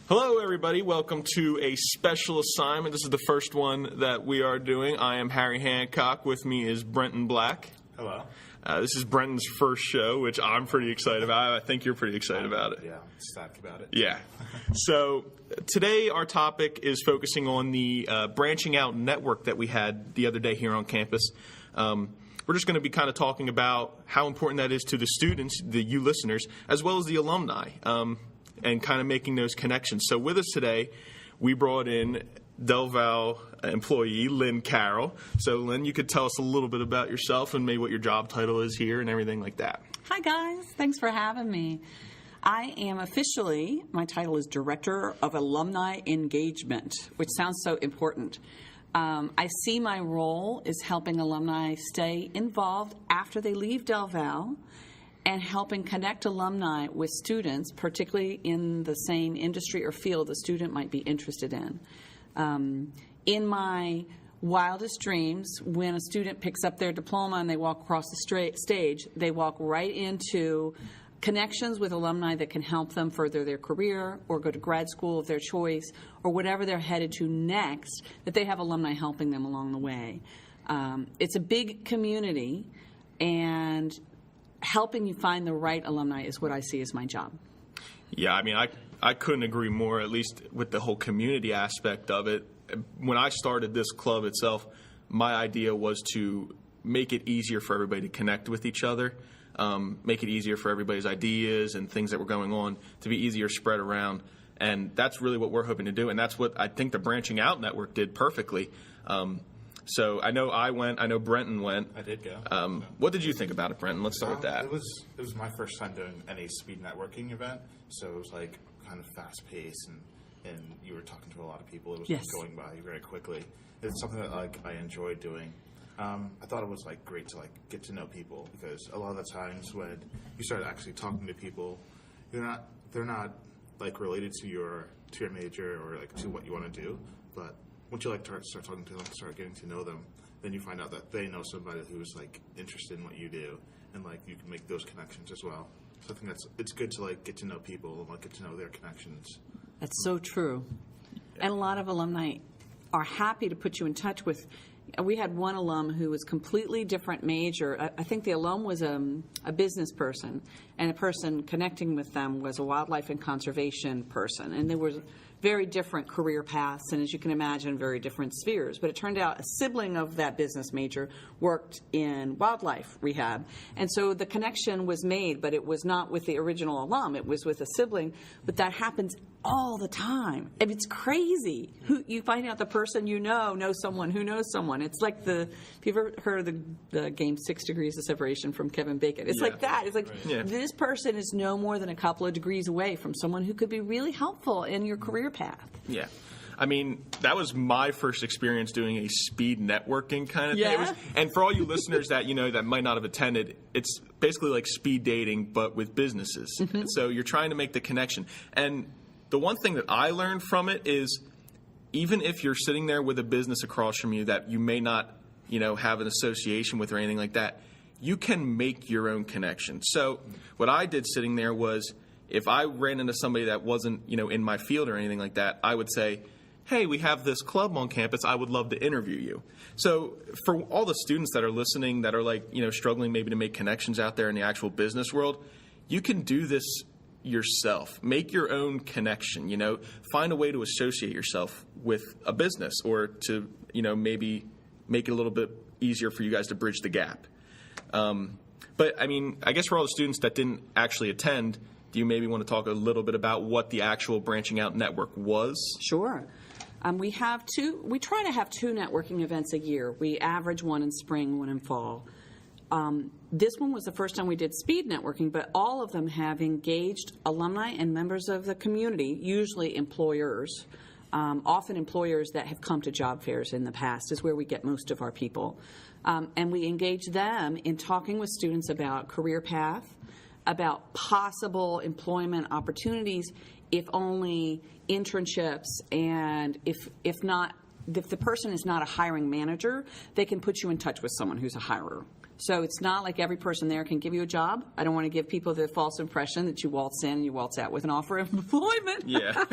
Hello, everybody. Welcome to a special assignment. This is the first one that we are doing. I am Harry Hancock. With me is Brenton Black. Hello. This is Brenton's first show, which I'm pretty excited about. I think you're pretty excited about it. Yeah, I'm ecstatic about it. Yeah. So today our topic is focusing on the branching out network that we had the other day here on campus. We're just going to be kind of talking about how important that is to the students, you listeners, as well as the alumni, and kind of making those connections. So with us today, we brought in Del Val employee Lynn Carroll. So Lynn, you could tell us a little bit about yourself and maybe what your job title is here and everything like that. Hi guys, thanks for having me. I am officially, my title is Director of Alumni Engagement, which sounds so important. I see my role is helping alumni stay involved after they leave Del Val and helping connect alumni with students, particularly in the same industry or field the student might be interested in. In my wildest dreams, when a student picks up their diploma and they walk across the stage, they walk right into connections with alumni that can help them further their career or go to grad school of their choice or whatever they're headed to next, that they have alumni helping them along the way. It's a big community, and helping you find the right alumni is what I see as my job. Yeah, I mean, I couldn't agree more, at least with the whole community aspect of it. When I started this club itself, my idea was to make it easier for everybody to connect with each other, make it easier for everybody's ideas and things that were going on to be easier spread around. And that's really what we're hoping to do, and that's what I think the Branching Out Network did perfectly. So I know I went. I know Brenton went. I did go. What did you think about it, Brenton? Let's start with that. It was my first time doing any speed networking event, so it was like kind of fast paced, and you were talking to a lot of people. It was Yes. going by very quickly. It's something that I enjoyed doing. I thought it was great to get to know people, because a lot of the times when you start actually talking to people, they're not related to your major or to what you want to do, but once you start talking to them, start getting to know them, then you find out that they know somebody who's interested in what you do, and you can make those connections as well. So I think it's good to get to know people and get to know their connections. That's so true. And a lot of alumni are happy to put you in touch with. We had one alum who was completely different major. I think the alum was a business person, and the person connecting with them was a wildlife and conservation person. And they were very different career paths, and as you can imagine, very different spheres. But it turned out a sibling of that business major worked in wildlife rehab. And so the connection was made, but it was not with the original alum. It was with a sibling. But that happens all the time. And it's crazy. You find out the person you know knows someone who knows someone. It's like if you've ever heard of the game 6 Degrees of Separation from Kevin Bacon. It's like that. It's This person is no more than a couple of degrees away from someone who could be really helpful in your career path. Yeah. I mean, that was my first experience doing a speed networking kind of thing. And for all you listeners that that might not have attended, it's basically like speed dating, but with businesses. Mm-hmm. So you're trying to make the connection. And the one thing that I learned from it is, even if you're sitting there with a business across from you that you may not, have an association with or anything like that, you can make your own connection. So what I did sitting there was, if I ran into somebody that wasn't, in my field or anything like that, I would say, hey, we have this club on campus. I would love to interview you. So for all the students that are listening that are struggling maybe to make connections out there in the actual business world, you can do this yourself. Make your own connection, find a way to associate yourself with a business, or to, maybe make it a little bit easier for you guys to bridge the gap. But I mean, I guess for all the students that didn't actually attend, do you maybe want to talk a little bit about what the actual Branching Out Network was? Sure. We try to have 2 networking events a year. We average one in spring, one in fall. This one was the first time we did speed networking, but all of them have engaged alumni and members of the community, usually employers. Often employers that have come to job fairs in the past is where we get most of our people. And we engage them in talking with students about career path, about possible employment opportunities, if only internships, and if the person is not a hiring manager, they can put you in touch with someone who's a hirer. So it's not like every person there can give you a job. I don't want to give people the false impression that you waltz in and you waltz out with an offer of employment. Yeah.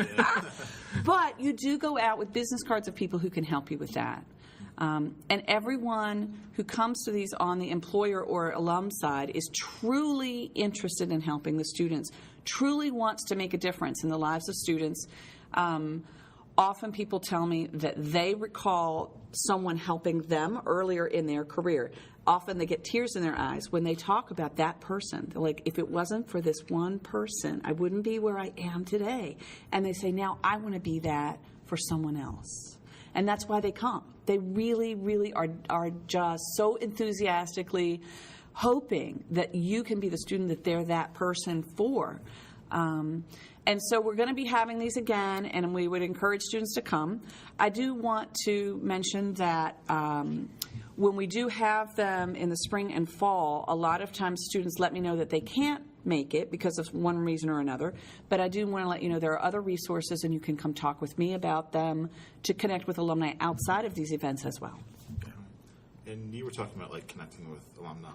But you do go out with business cards of people who can help you with that. And everyone who comes to these on the employer or alum side is truly interested in helping the students, truly wants to make a difference in the lives of students. Often people tell me that they recall someone helping them earlier in their career. Often they get tears in their eyes when they talk about that person. They're like, if it wasn't for this one person, I wouldn't be where I am today. And they say, now I want to be that for someone else. And that's why they come. They really, really are just so enthusiastically hoping that you can be the student that they're that person for. And so we're going to be having these again, and we would encourage students to come. I do want to mention that when we do have them in the spring and fall, a lot of times students let me know that they can't make it because of one reason or another. But I do want to let you know there are other resources, and you can come talk with me about them to connect with alumni outside of these events as well. Yeah. And you were talking about like connecting with alumni.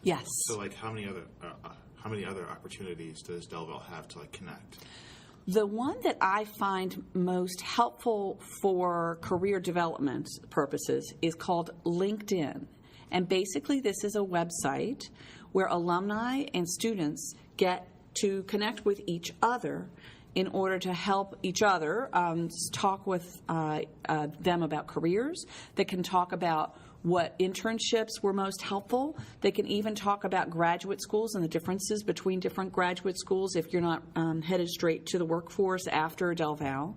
Yes. So like how many other opportunities does Delville have to like connect? The one that I find most helpful for career development purposes is called LinkedIn. And basically this is a website where alumni and students get to connect with each other in order to help each other talk with them about careers. They can talk about what internships were most helpful. They can even talk about graduate schools and the differences between different graduate schools if you're not headed straight to the workforce after Del Val.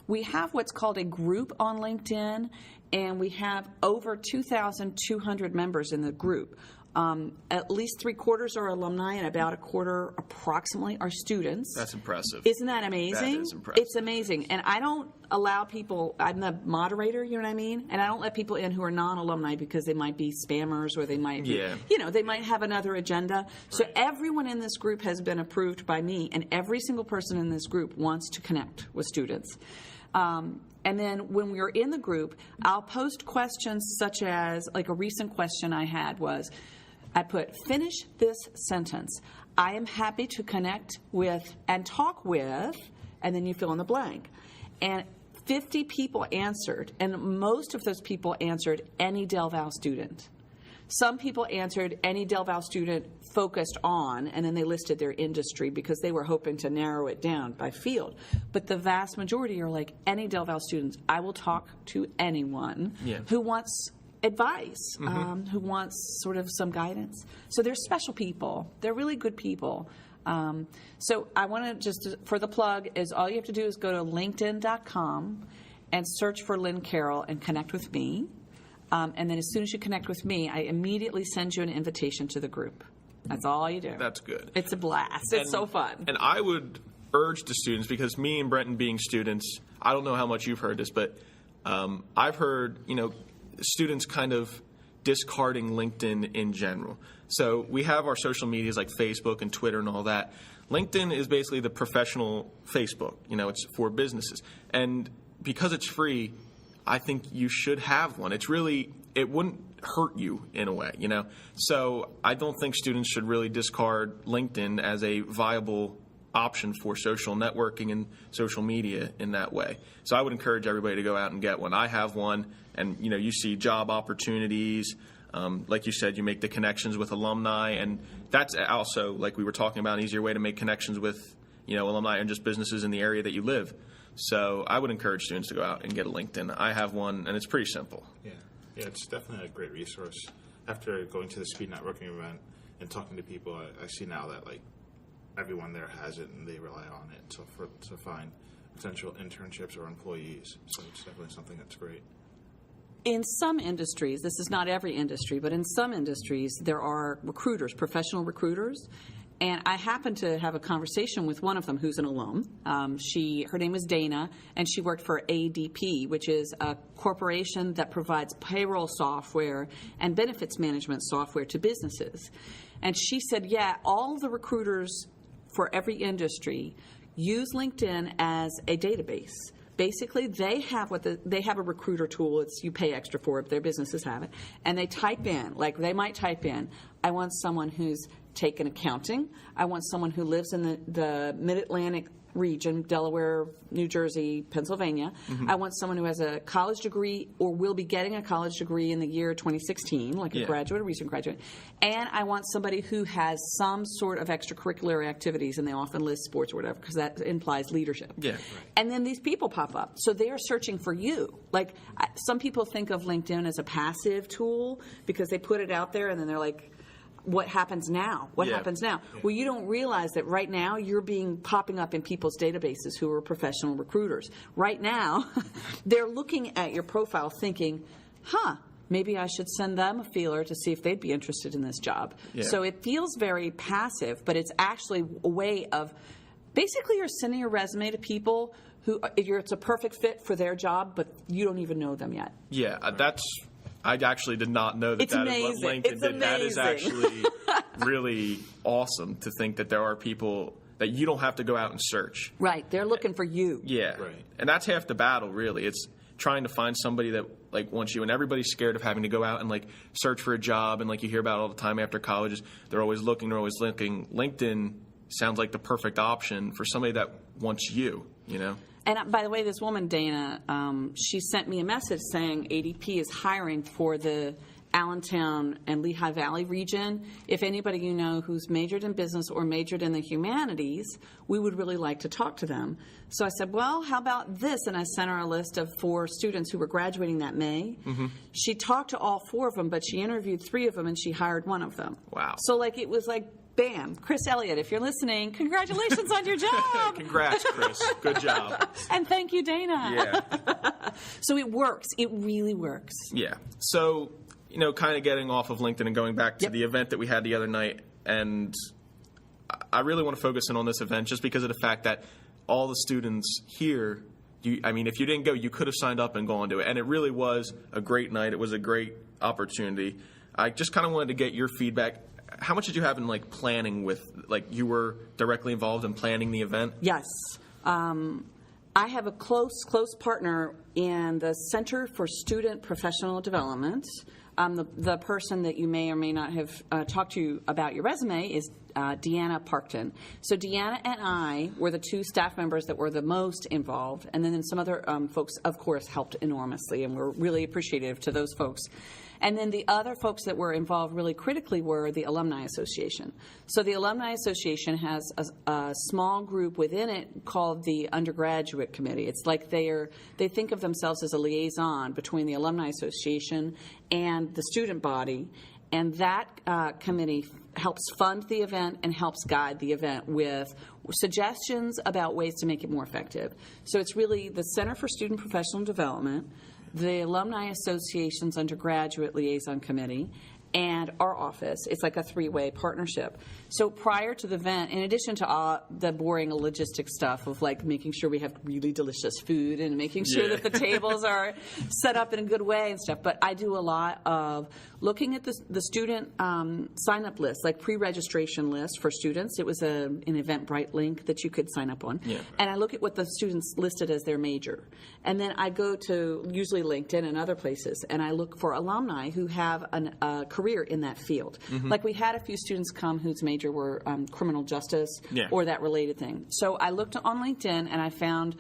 We have what's called a group on LinkedIn, and we have over 2,200 members in the group. At least 3/4 are alumni and about 1/4 approximately are students. That's impressive. Isn't that amazing? That is impressive. It's amazing. And I don't allow people, I'm the moderator, you know what I mean? And I don't let people in who are non-alumni because they might be spammers or they might be, they might have another agenda. So everyone in this group has been approved by me, and every single person in this group wants to connect with students. And then when we're in the group, I'll post questions such as, like a recent question I had was, I put, finish this sentence. I am happy to connect with and talk with, and then you fill in the blank. And 50 people answered, and most of those people answered any Del Val student. Some people answered any Del Val student focused on, and then they listed their industry because they were hoping to narrow it down by field. But the vast majority are like, any Del Val students. I will talk to anyone who wants advice, who wants sort of some guidance. So they're special people. They're really good people. So I want to just, for the plug, is all you have to do is go to linkedin.com and search for Lynn Carroll and connect with me. And then as soon as you connect with me, I immediately send you an invitation to the group. That's all you do. That's good. It's a blast. It's so fun. And I would urge the students, because me and Brenton being students, I don't know how much you've heard this, but I've heard, students kind of discarding LinkedIn in general. So we have our social medias like Facebook and Twitter and all that. LinkedIn is basically the professional Facebook. It's for businesses. And because it's free, I think you should have one. It wouldn't hurt you in a way, So I don't think students should really discard LinkedIn as a viable option for social networking and social media in that way. So I would encourage everybody to go out and get one. I have one, and you see job opportunities. Like you said, you make the connections with alumni, and that's also, like we were talking about, an easier way to make connections with alumni and just businesses in the area that you live. So I would encourage students to go out and get a LinkedIn. I have one, and it's pretty simple. Yeah, it's definitely a great resource. After going to the speed networking event and talking to people, I see now that everyone there has it, and they rely on it to find potential internships or employees. So it's definitely something that's great. In some industries, this is not every industry, but in some industries, there are recruiters, professional recruiters. And I happened to have a conversation with one of them who's an alum. Her name is Dana, and she worked for ADP, which is a corporation that provides payroll software and benefits management software to businesses. And she said, all the recruiters for every industry use LinkedIn as a database. basically they have they have a recruiter tool. It's you pay extra for it. Their businesses have it, and they type in, like they might type in, I want someone who's taken accounting. I want someone who lives in the Mid-Atlantic region, Delaware, New Jersey, Pennsylvania. I want someone who has a college degree or will be getting a college degree in the year 2016, like a graduate, a recent graduate. And I want somebody who has some sort of extracurricular activities, and they often list sports or whatever, because that implies leadership. Yeah. Right. And then these people pop up. So they are searching for you. Like, some people think of LinkedIn as a passive tool because they put it out there and then they're like, what happens now? What happens now? Yeah. Well, you don't realize that right now you're popping up in people's databases who are professional recruiters. Right now, they're looking at your profile thinking, maybe I should send them a feeler to see if they'd be interested in this job. Yeah. So it feels very passive, but it's actually a way of basically you're sending your resume to people who it's a perfect fit for their job, but you don't even know them yet. Yeah, I actually did not know that it's that amazing. is what LinkedIn it's did. Amazing. That is actually really awesome to think that there are people that you don't have to go out and search. Right. They're looking for you. Yeah. Right. And that's half the battle, really. It's trying to find somebody that like wants you, and everybody's scared of having to go out and like search for a job, and like you hear about all the time after college, they're always looking. LinkedIn sounds like the perfect option for somebody that wants you, you know? And by the way, this woman, Dana, she sent me a message saying ADP is hiring for the Allentown and Lehigh Valley region. If anybody you know who's majored in business or majored in the humanities, we would really like to talk to them. So I said, well, how about this? And I sent her a list of 4 students who were graduating that May. Mm-hmm. She talked to all 4 of them, but she interviewed 3 of them, and she hired 1 of them. Wow. So like it was like, bam, Chris Elliott, if you're listening, congratulations on your job. Congrats, Chris. Good job. And thank you, Dana. Yeah. So it works. It really works. Yeah. So, you know, kind of getting off of LinkedIn and going back to the event that we had the other night, and I really want to focus in on this event just because of the fact that all the students here, if you didn't go, you could have signed up and gone to it. And it really was a great night. It was a great opportunity. I just kind of wanted to get your feedback. How much did you have in like planning with, like you were directly involved in planning the event? Yes. I have a close partner in the Center for Student Professional Development. The person that you may or may not have talked to about your resume is Deanna Parkton. So Deanna and I were the 2 staff members that were the most involved, and then some other folks, of course, helped enormously, and we're really appreciative to those folks. And then the other folks that were involved really critically were the Alumni Association. So the Alumni Association has a small group within it called the Undergraduate Committee. It's like they think of themselves as a liaison between the Alumni Association and the student body. And that committee helps fund the event and helps guide the event with suggestions about ways to make it more effective. So it's really the Center for Student Professional Development, the Alumni Association's Undergraduate Liaison Committee, and our office. It's like a 3-way partnership. So prior to the event, in addition to the boring logistic stuff of like making sure we have really delicious food and making sure that the tables are set up in a good way and stuff, but I do a lot of looking at the student sign-up list, like pre-registration list for students. It was an Eventbrite link that you could sign up on. Yeah. And I look at what the students listed as their major. And then I go to usually LinkedIn and other places, and I look for alumni who have a career in that field. Mm-hmm. Like we had a few students come whose major were criminal justice or that related thing. So I looked on LinkedIn and I found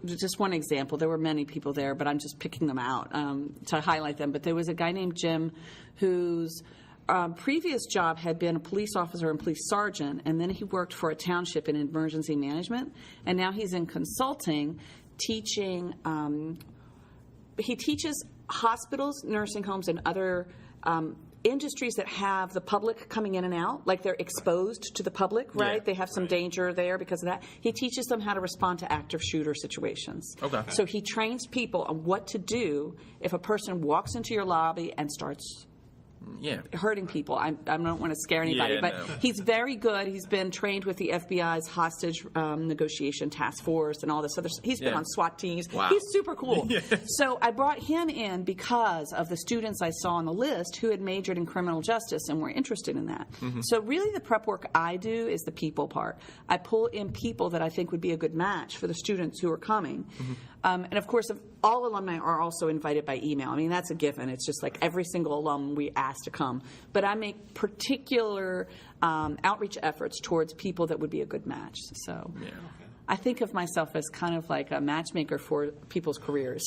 just one example. There were many people there, but I'm just picking them out to highlight them. But there was a guy named Jim whose previous job had been a police officer and police sergeant, and then he worked for a township in emergency management, and now he's in consulting, teaching. He teaches hospitals, nursing homes, and other industries that have the public coming in and out, like they're exposed to the public, right? Yeah, they have some danger there because of that. He teaches them how to respond to active shooter situations. Okay. So he trains people on what to do if a person walks into your lobby and starts hurting people. I don't want to scare anybody, but he's very good. He's been trained with the FBI's hostage negotiation task force and all this other stuff. He's been on SWAT teams. Wow. He's super cool. So I brought him in because of the students I saw on the list who had majored in criminal justice and were interested in that. So really the prep work I do is the people part. I pull in people that I think would be a good match for the students who are coming. And of course, all alumni are also invited by email. I mean, that's a given. It's just like every single alum we ask to come. But I make particular outreach efforts towards people that would be a good match. So I think of myself as kind of like a matchmaker for people's careers.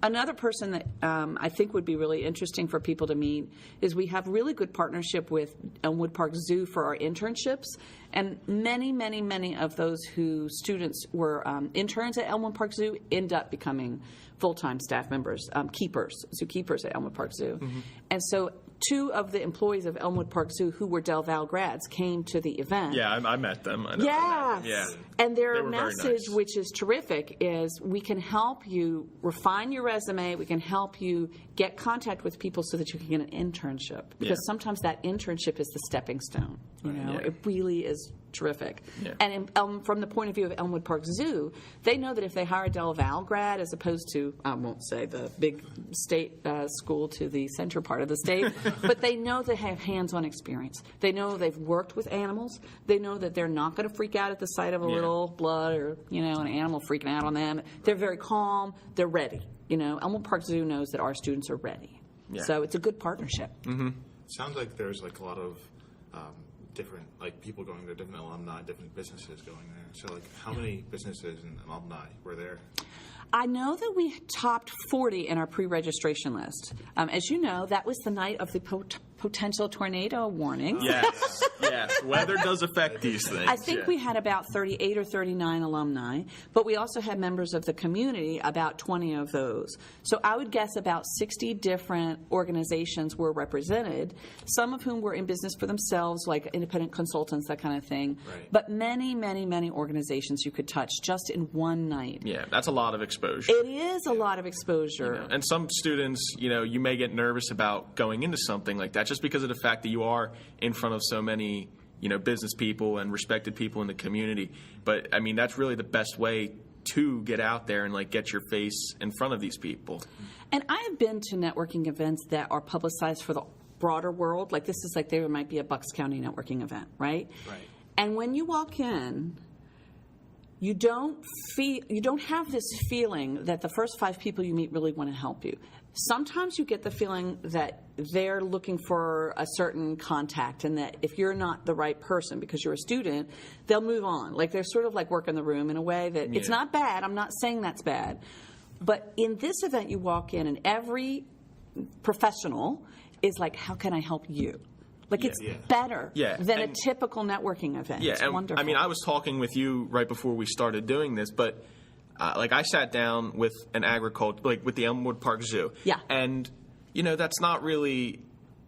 Another person that I think would be really interesting for people to meet is we have really good partnership with Elmwood Park Zoo for our internships. And many, many, many of those who students were interns at Elmwood Park Zoo end up becoming full-time staff members, zookeepers at Elmwood Park Zoo. And so 2 of the employees of Elmwood Park Zoo who were Del Val grads came to the event. Yeah, I met them. I know yes. Yeah. And their They were message, very nice. which is terrific, is we can help you refine your resume. We can help you get contact with people so that you can get an internship. Because sometimes that internship is the stepping stone. You know, it really is terrific. And from the point of view of Elmwood Park Zoo, they know that if they hire a Del Val grad as opposed to, I won't say the big state school to the center part of the state, but they know they have hands-on experience. They know they've worked with animals. They know that they're not going to freak out at the sight of a little blood or, you know, an animal freaking out on them. They're very calm. They're ready. You know, Elmwood Park Zoo knows that our students are ready. So it's a good partnership. Sounds like there's like a lot of different, like people going there, different alumni, different businesses going there. So like how many businesses and alumni were there? I know that we topped 40 in our pre-registration list. As you know, that was the night of the potential tornado warning. Yes, yes. Weather does affect these things. I think we had about 38 or 39 alumni, but we also had members of the community, about 20 of those. So I would guess about 60 different organizations were represented, some of whom were in business for themselves, like independent consultants, that kind of thing. Right. But many, many, many organizations you could touch just in one night. Yeah, that's a lot of exposure. It is a lot of exposure. You know, and some students, you know, you may get nervous about going into something like that just because of the fact that you are in front of so many, you know, business people and respected people in the community. But, I mean, that's really the best way to get out there and, like, get your face in front of these people. And I have been to networking events that are publicized for the broader world. Like, this is like there might be a Bucks County networking event, right? Right. And when you walk in, you don't have this feeling that the first 5 people you meet really want to help you. Sometimes you get the feeling that they're looking for a certain contact and that if you're not the right person because you're a student, they'll move on. Like they're sort of like working the room in a way that it's not bad. I'm not saying that's bad. But in this event, you walk in and every professional is like, how can I help you? Like it's better than a typical networking event. Yeah, it's and wonderful. I mean, I was talking with you right before we started doing this, but like I sat down with an agriculture, like with the Elmwood Park Zoo. Yeah. And, you know, that's not really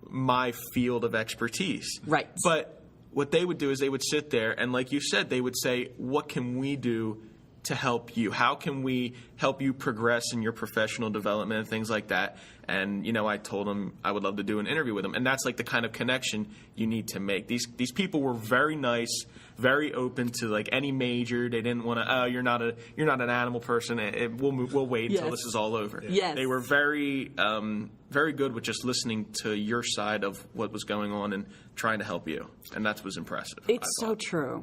my field of expertise. Right. But what they would do is they would sit there and, like you said, they would say, what can we do to help you? How can we help you progress in your professional development and things like that? And, you know, I told them I would love to do an interview with them. And that's like the kind of connection you need to make. These people were very nice, very open to like any major. They didn't want to, oh, you're not an animal person. We'll wait until this is all over. Yes. They were very, very good with just listening to your side of what was going on and trying to help you. And that was impressive. It's so true.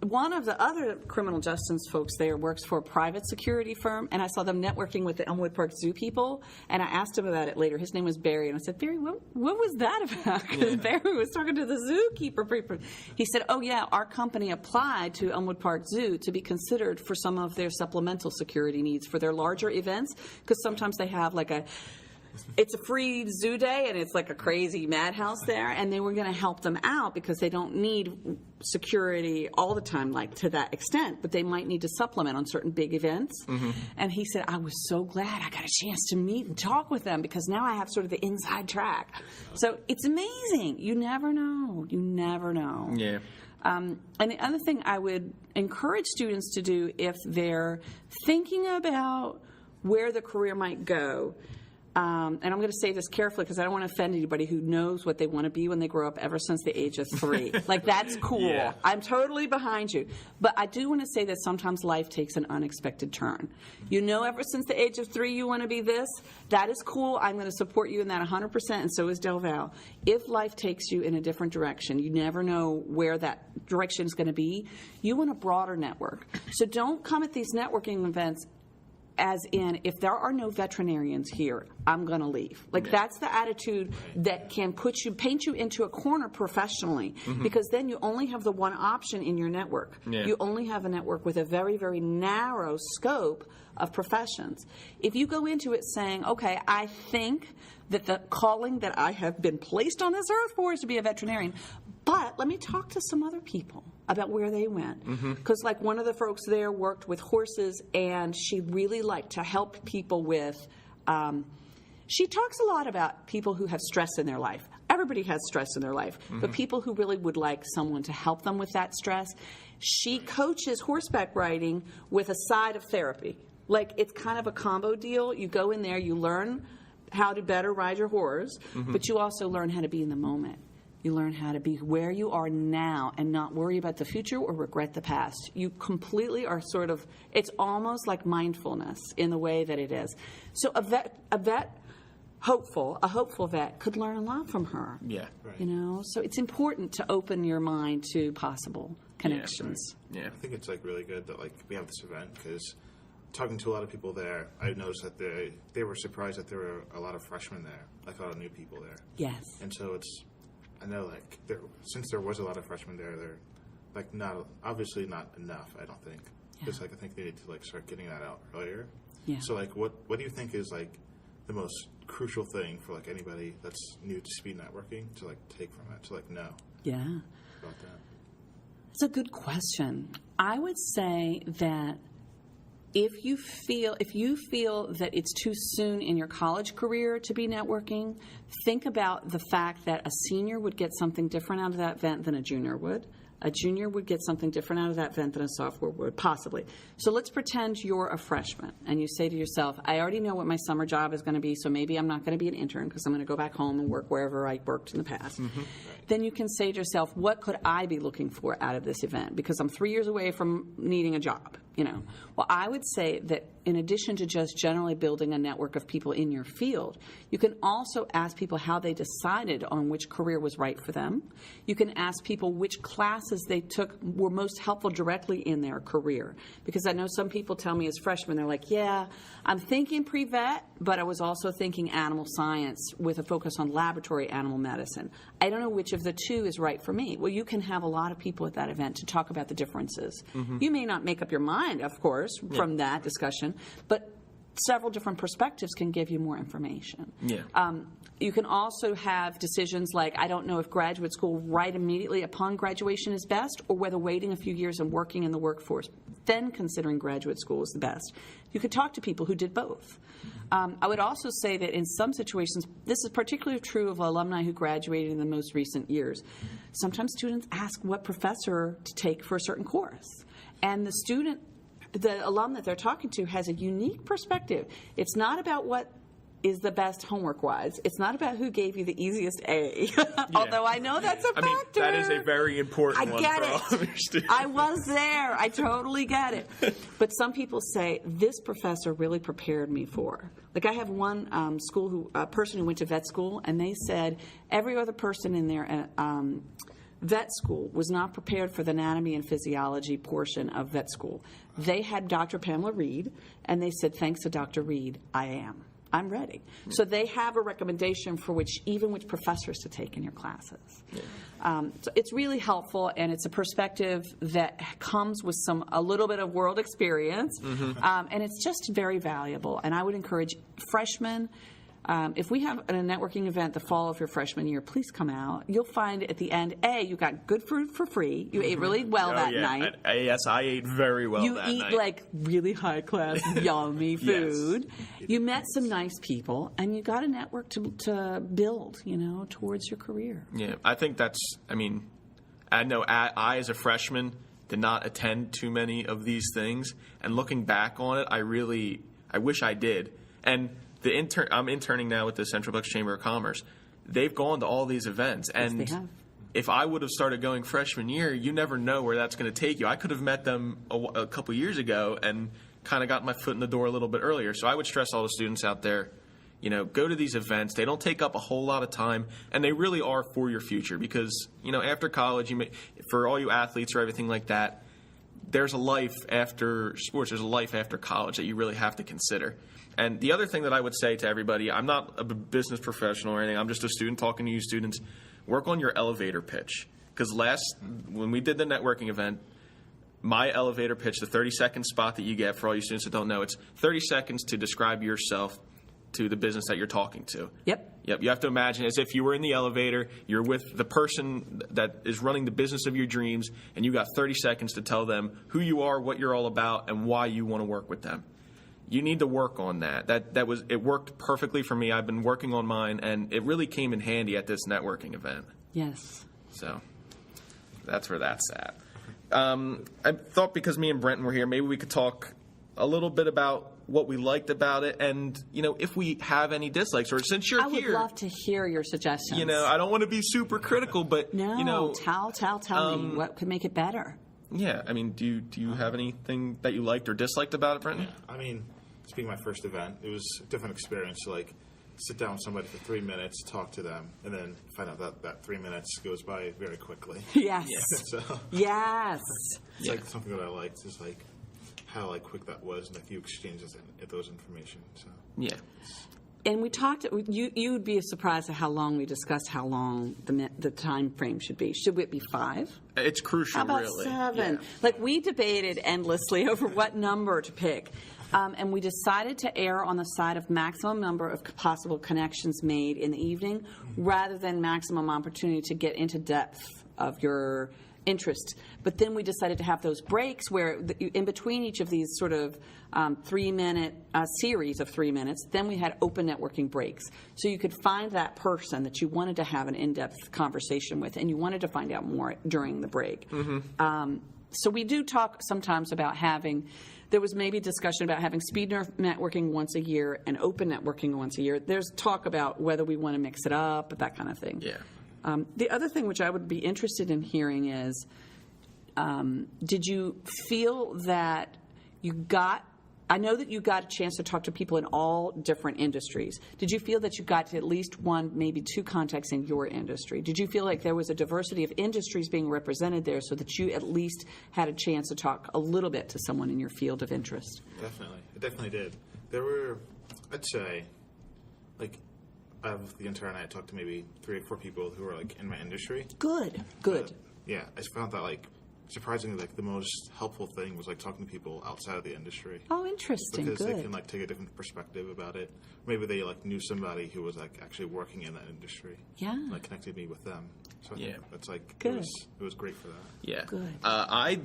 One of the other criminal justice folks there works for a private security firm, and I saw them networking with the Elmwood Park Zoo people, and I asked him about it later. His name was Barry, and I said, Barry, what was that about? Because Barry was talking to the zookeeper. He said, oh, yeah, our company applied to Elmwood Park Zoo to be considered for some of their supplemental security needs for their larger events, because sometimes they have like it's a free zoo day and it's like a crazy madhouse there, and they were going to help them out because they don't need security all the time like to that extent, but they might need to supplement on certain big events. And he said, I was so glad I got a chance to meet and talk with them because now I have sort of the inside track. So it's amazing. You never know. Yeah. And the other thing I would encourage students to do if they're thinking about where the career might go, and I'm going to say this carefully because I don't want to offend anybody who knows what they want to be when they grow up ever since the age of 3. Like, that's cool. Yeah. I'm totally behind you. But I do want to say that sometimes life takes an unexpected turn. You know, ever since the age of 3 you want to be this. That is cool. I'm going to support you in that 100%, and so is Del Val. If life takes you in a different direction, you never know where that direction is going to be. You want a broader network. So don't come at these networking events as in, if there are no veterinarians here, I'm going to leave. Like, that's the attitude that can paint you into a corner professionally, because then you only have the one option in your network. Yeah. You only have a network with a very, very narrow scope of professions. If you go into it saying, okay, I think that the calling that I have been placed on this earth for is to be a veterinarian, but let me talk to some other people about where they went. Because like one of the folks there worked with horses, and she really liked to help people with, she talks a lot about people who have stress in their life. Everybody has stress in their life, but people who really would like someone to help them with that stress. She coaches horseback riding with a side of therapy. Like, it's kind of a combo deal. You go in there, you learn how to better ride your horse, but you also learn how to be in the moment. You learn how to be where you are now and not worry about the future or regret the past. You completely are sort of, it's almost like mindfulness in the way that it is. So a hopeful vet could learn a lot from her. Yeah. You know, so it's important to open your mind to possible connections. Yeah. I think it's like really good that like we have this event, because talking to a lot of people there, I noticed that they were surprised that there were a lot of freshmen there, like a lot of new people there. Yes. And so I know like since there was a lot of freshmen there, they're like obviously not enough, I don't think. Because like I think they need to like start getting that out earlier. Yeah. So like what do you think is like the most crucial thing for like anybody that's new to speed networking to like take from it, to like know about that? It's a good question. I would say that if you feel that it's too soon in your college career to be networking, think about the fact that a senior would get something different out of that event than a junior would. A junior would get something different out of that event than a sophomore would, possibly. So let's pretend you're a freshman, and you say to yourself, I already know what my summer job is going to be, so maybe I'm not going to be an intern because I'm going to go back home and work wherever I worked in the past. Then you can say to yourself, what could I be looking for out of this event? Because I'm 3 years away from needing a job, you know. Well, I would say that in addition to just generally building a network of people in your field, you can also ask people how they decided on which career was right for them. You can ask people which classes they took were most helpful directly in their career. Because I know some people tell me as freshmen, they're like, yeah, I'm thinking pre-vet, but I was also thinking animal science with a focus on laboratory animal medicine. I don't know which of the two is right for me. Well, you can have a lot of people at that event to talk about the differences. You may not make up your mind, of course, from that discussion, but several different perspectives can give you more information. You can also have decisions like, I don't know if graduate school right immediately upon graduation is best, or whether waiting a few years and working in the workforce, then considering graduate school is the best. You could talk to people who did both. I would also say that in some situations, this is particularly true of alumni who graduated in the most recent years. Sometimes students ask what professor to take for a certain course. And the alum that they're talking to has a unique perspective. It's not about what is the best homework-wise. It's not about who gave you the easiest A, although I know that's a factor. I mean, that is a very important one get for all of your students. I was there. I totally get it. But some people say, this professor really prepared me for. Like, I have one person who went to vet school, and they said every other person in their vet school was not prepared for the anatomy and physiology portion of vet school. They had Dr. Pamela Reed, and they said, thanks to Dr. Reed, I'm ready. So they have a recommendation for which professors to take in your classes. So it's really helpful, and it's a perspective that comes with a little bit of world experience, and it's just very valuable. And I would encourage freshmen, if we have a networking event the fall of your freshman year, please come out. You'll find at the end, you got good food for free. You ate really well that night. Yes, I ate very well that night. You eat like really high-class, yummy food. Yes. You met some nice people, and you got a network to build, towards your career. Yeah, I think I know I, as a freshman, did not attend too many of these things. And looking back on it, I wish I did. And I'm interning now with the Central Bucks Chamber of Commerce. They've gone to all these events, and they have. if I would have started going freshman year, you never know where that's going to take you. I could have met them a couple years ago and kind of got my foot in the door a little bit earlier. So I would stress all the students out there, go to these events. They don't take up a whole lot of time, and they really are for your future because, after college, for all you athletes or everything like that, there's a life after sports. There's a life after college that you really have to consider. And the other thing that I would say to everybody, I'm not a business professional or anything. I'm just a student talking to you students. Work on your elevator pitch. Because when we did the networking event, my elevator pitch, the 30-second spot that you get for all you students that don't know, it's 30 seconds to describe yourself to the business that you're talking to. Yep. You have to imagine as if you were in the elevator, you're with the person that is running the business of your dreams, and you got 30 seconds to tell them who you are, what you're all about, and why you want to work with them. You need to work on that. It worked perfectly for me. I've been working on mine, and it really came in handy at this networking event. Yes. So that's where that's at. I thought because me and Brenton were here, maybe we could talk a little bit about what we liked about it, and if we have any dislikes, or since you're here, I would love to hear your suggestions. I don't want to be super critical, but tell me what could make it better. Yeah, I mean, do you have anything that you liked or disliked about it, Brenton? Yeah, I mean, this being my first event, it was a different experience to sit down with somebody for 3 minutes, talk to them, and then find out that 3 minutes goes by very quickly. Yes. So yes. It's something that I liked, is how quick that was and a few exchanges and those information. So yeah. And we talked. You would be surprised at how long we discussed how long the time frame should be. Should it be 5? It's crucial, how about really. 7? Yeah. We debated endlessly over what number to pick. And we decided to err on the side of maximum number of possible connections made in the evening rather than maximum opportunity to get into depth of your interest. But then we decided to have those breaks where in between each of these sort of 3-minute series of 3 minutes, then we had open networking breaks. So you could find that person that you wanted to have an in-depth conversation with and you wanted to find out more during the break. Mm-hmm. So we do talk sometimes about there was maybe discussion about having speed networking once a year and open networking once a year. There's talk about whether we want to mix it up, that kind of thing. Yeah. The other thing which I would be interested in hearing is, did you feel that I know that you got a chance to talk to people in all different industries. Did you feel that you got to at least 1, maybe 2 contacts in your industry? Did you feel like there was a diversity of industries being represented there so that you at least had a chance to talk a little bit to someone in your field of interest? Definitely. It definitely did. There were, I'd say, out of the entire night, I talked to maybe 3 or 4 people who were in my industry. Good. Yeah, I found that surprisingly the most helpful thing was talking to people outside of the industry. Oh, interesting. Because Good. they can take a different perspective about it. Maybe they knew somebody who was actually working in that industry. Yeah. Connected me with them. So I think that's good. It was great for that. Yeah. Good. I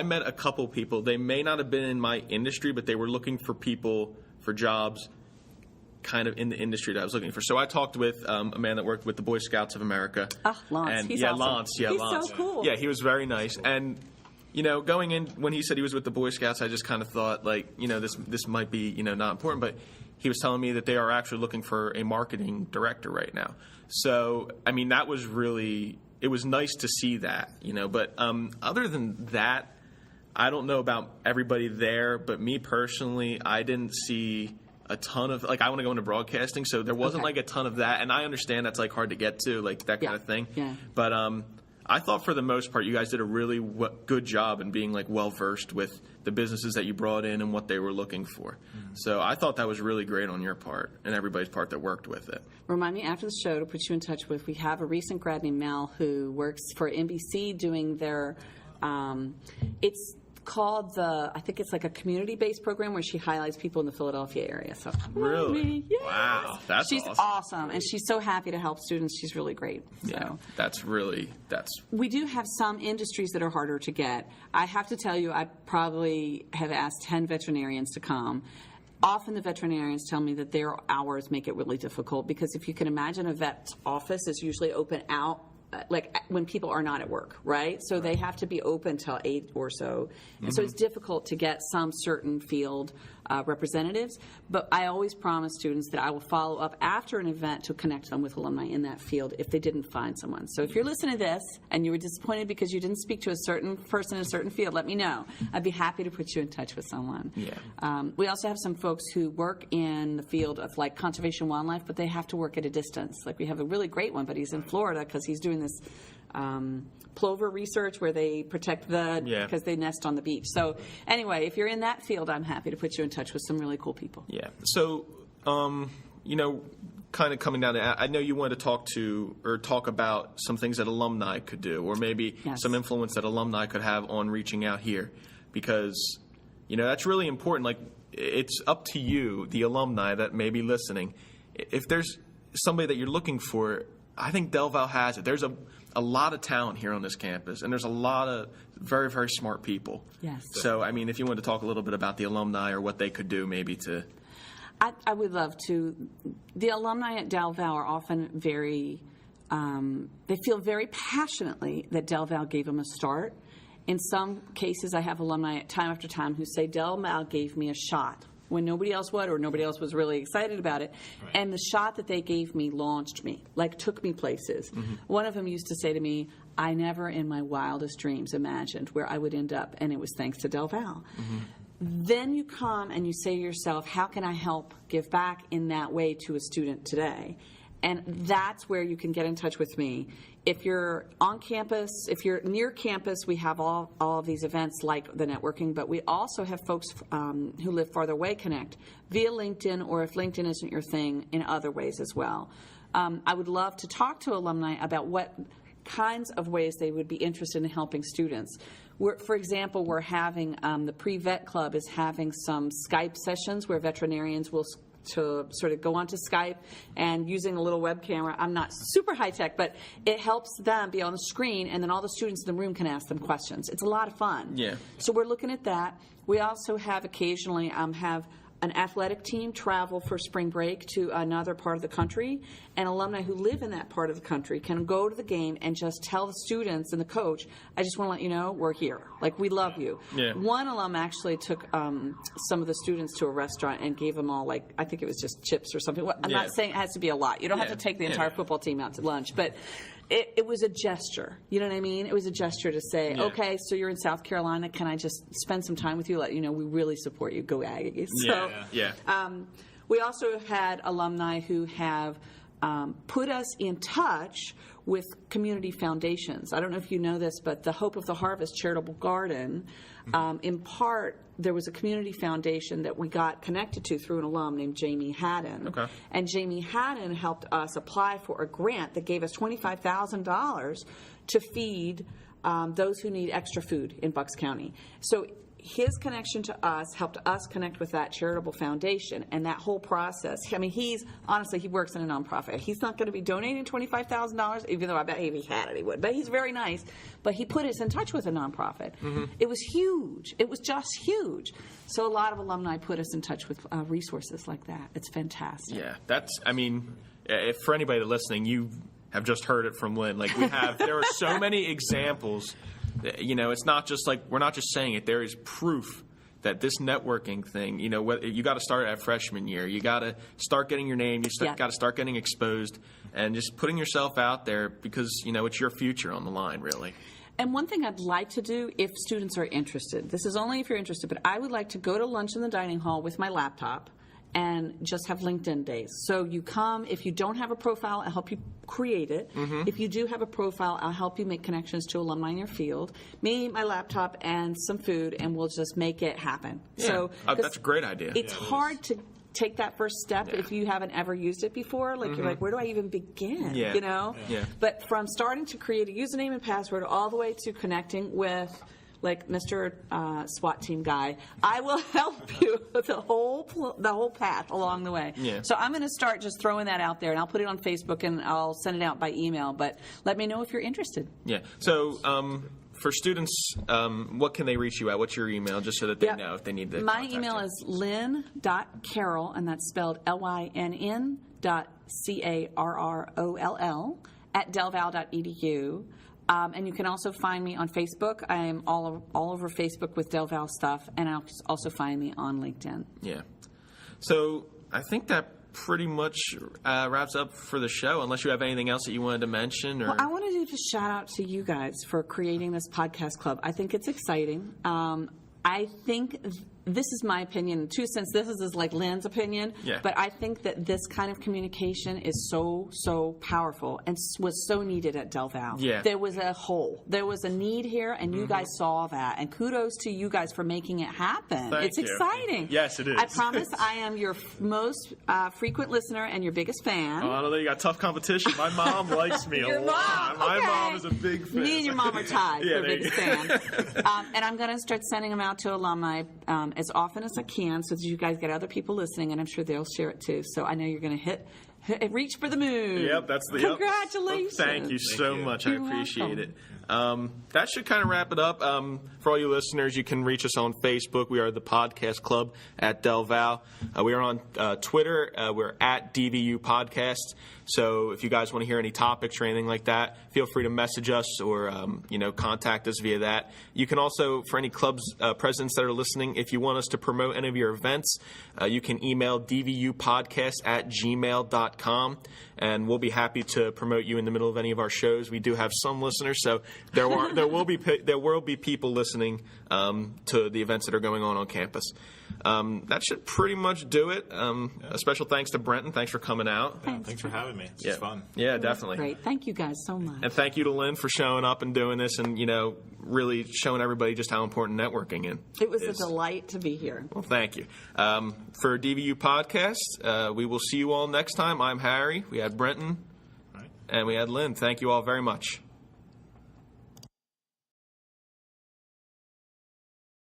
met a couple people. They may not have been in my industry, but they were looking for people for jobs kind of in the industry that I was looking for. So I talked with a man that worked with the Boy Scouts of America. Lance. And, he's awesome. Lance. Yeah, he's Lance. so cool. Yeah, he was very nice. And, going in, when he said he was with the Boy Scouts, I just kind of thought, this might be, not important. But he was telling me that they are actually looking for a marketing director right now. So, that was really, it was nice to see that, But other than that, I don't know about everybody there, but me personally, I didn't see a ton of I want to go into broadcasting, so there wasn't a ton of that, and I understand that's hard to get to, that kind of thing. Yeah. But I thought for the most part you guys did a really good job in being well versed with the businesses that you brought in and what they were looking for. Mm-hmm. So I thought that was really great on your part and everybody's part that worked with it. Remind me after the show to put you in touch with. We have a recent grad named Mel who works for NBC doing their. It's called I think it's a community-based program where she highlights people in the Philadelphia area. So really, yes. Wow, she's awesome, and she's so happy to help students. She's really great. Yeah, so. We do have some industries that are harder to get. I have to tell you, I probably have asked 10 veterinarians to come. Often the veterinarians tell me that their hours make it really difficult because if you can imagine a vet's office is usually open out like when people are not at work, right? So they have to be open till 8 or so. And so it's difficult to get some certain field representatives. But I always promise students that I will follow up after an event to connect them with alumni in that field if they didn't find someone. So if you're listening to this and you were disappointed because you didn't speak to a certain person in a certain field, let me know. I'd be happy to put you in touch with someone. Yeah. We also have some folks who work in the field of like conservation wildlife, but they have to work at a distance. Like we have a really great one, but he's in Florida because he's doing this plover research where they protect because they nest on the beach. So anyway, if you're in that field, I'm happy to put you in touch with some really cool people. Yeah. So, kind of coming down to, I know you wanted to talk about some things that alumni could do, or maybe some influence that alumni could have on reaching out here, because, that's really important. Like, it's up to you, the alumni that may be listening. If there's somebody that you're looking for, I think Del Val has it. There's a lot of talent here on this campus, and there's a lot of very, very smart people. Yes. So, if you want to talk a little bit about the alumni or what they could do maybe to... I would love to. The alumni at Del Val are often very, they feel very passionately that Del Val gave them a start. In some cases, I have alumni time after time who say, Del Val gave me a shot when nobody else would, or nobody else was really excited about it. Right. And the shot that they gave me launched me, like took me places. Mm-hmm. One of them used to say to me, I never in my wildest dreams imagined where I would end up, and it was thanks to Del Val. Mm-hmm. Then you come and you say to yourself, how can I help give back in that way to a student today? And that's where you can get in touch with me. If you're on campus, if you're near campus, we have all of these events like the networking, but we also have folks who live farther away connect via LinkedIn, or if LinkedIn isn't your thing, in other ways as well. I would love to talk to alumni about what kinds of ways they would be interested in helping students. For example, we're having, the Pre-Vet Club is having some Skype sessions where veterinarians will to sort of go onto Skype and using a little web camera. I'm not super high tech, but it helps them be on the screen, and then all the students in the room can ask them questions. It's a lot of fun. Yeah. So we're looking at that. We also have occasionally have an athletic team travel for spring break to another part of the country, and alumni who live in that part of the country can go to the game and just tell the students and the coach, I just want to let you know we're here. Like, we love you. Yeah. One alum actually took some of the students to a restaurant and gave them all, like, I think it was just chips or something. I'm not saying it has to be a lot. You don't have to take the entire football team out to lunch, but it was a gesture. You know what I mean? It was a gesture to say, okay, so you're in South Carolina. Can I just spend some time with you? Let you know we really support you. Go Aggies. So, we also had alumni who have put us in touch with community foundations. I don't know if you know this, but the Hope of the Harvest Charitable Garden, in part, there was a community foundation that we got connected to through an alum named Jamie Haddon. Okay. And Jamie Haddon helped us apply for a grant that gave us $25,000 to feed those who need extra food in Bucks County. So his connection to us helped us connect with that charitable foundation, and that whole process. I mean, he works in a nonprofit. He's not going to be donating $25,000, even though I bet if he had it, he would. But he's very nice. But he put us in touch with a nonprofit. Mm-hmm. It was huge. It was just huge. So a lot of alumni put us in touch with resources like that. It's fantastic. Yeah, if for anybody listening, you have just heard it from Lynn. Like, there are so many examples. It's not just like, we're not just saying it. There is proof that this networking thing, you got to start at freshman year. You got to start getting your name. You got to start getting exposed and just putting yourself out there, because, it's your future on the line, really. And one thing I'd like to do, if students are interested, this is only if you're interested, but I would like to go to lunch in the dining hall with my laptop and just have LinkedIn days. So you come, if you don't have a profile, I'll help you create it. Mm-hmm. If you do have a profile, I'll help you make connections to alumni in your field. Me, my laptop, and some food, and we'll just make it happen. Yeah. So that's a great idea. It's hard to take that first step if you haven't ever used it before. Like, you're like, where do I even begin? Yeah. Yeah. But from starting to create a username and password all the way to connecting with, like, Mr. SWAT team guy, I will help you with the whole path along the way. Yeah. So I'm going to start just throwing that out there, and I'll put it on Facebook, and I'll send it out by email. But let me know if you're interested. Yeah. So for students, what can they reach you at? What's your email, just so that they know if they need to My email is lynn.carroll, and that's spelled LYNN.CARROLL at delval.edu. And you can also find me on Facebook. I am all over Facebook with Del Val stuff, and I'll also find me on LinkedIn. Yeah. So I think that pretty much wraps up for the show, unless you have anything else that you wanted to mention. Or... Well, I wanted to just shout out to you guys for creating this podcast club. I think it's exciting. I think this is my opinion, 2 cents. This is like Lynn's opinion. Yeah. But I think that this kind of communication is so powerful and was so needed at Del Val. Yeah. There was a hole. There was a need here, and you guys saw that. And kudos to you guys for making it happen. Thank it's you. exciting. Yes, it is. I promise I am your most frequent listener and your biggest fan. Oh, I don't know. You got tough competition. My mom likes me a Your lot. mom, My okay. mom is a big fan. Me and your mom are tied Yeah, for there you biggest fan. And I'm going to start sending them out to alumni as often as I can, so that you guys get other people listening, and I'm sure they'll share it too. So I know you're going to reach for the moon. Yep, that's the Congratulations. Thank you so much. I You're appreciate welcome. it. That should kind of wrap it up. For all you listeners, you can reach us on Facebook. We are the Podcast Club at Del Val. We are on Twitter. We're at DVU Podcast. So if you guys want to hear any topics or anything like that, feel free to message us or contact us via that. You can also, for any clubs presidents that are listening, if you want us to promote any of your events, you can email dvupodcast@gmail.com, and we'll be happy to promote you in the middle of any of our shows. We do have some listeners, so there will be people listening to the events that are going on campus. That should pretty much do it. A special thanks to Brenton. Thanks for coming out. Yeah, thanks for having me. It's just fun. Yeah, definitely. Great. Thank you guys so much. And thank you to Lynn for showing up and doing this and, really showing everybody just how important networking is. It was a delight to be here. Well, thank you. For DVU Podcast, we will see you all next time. I'm Harry. We had Brenton. Right. And we had Lynn. Thank you all very much.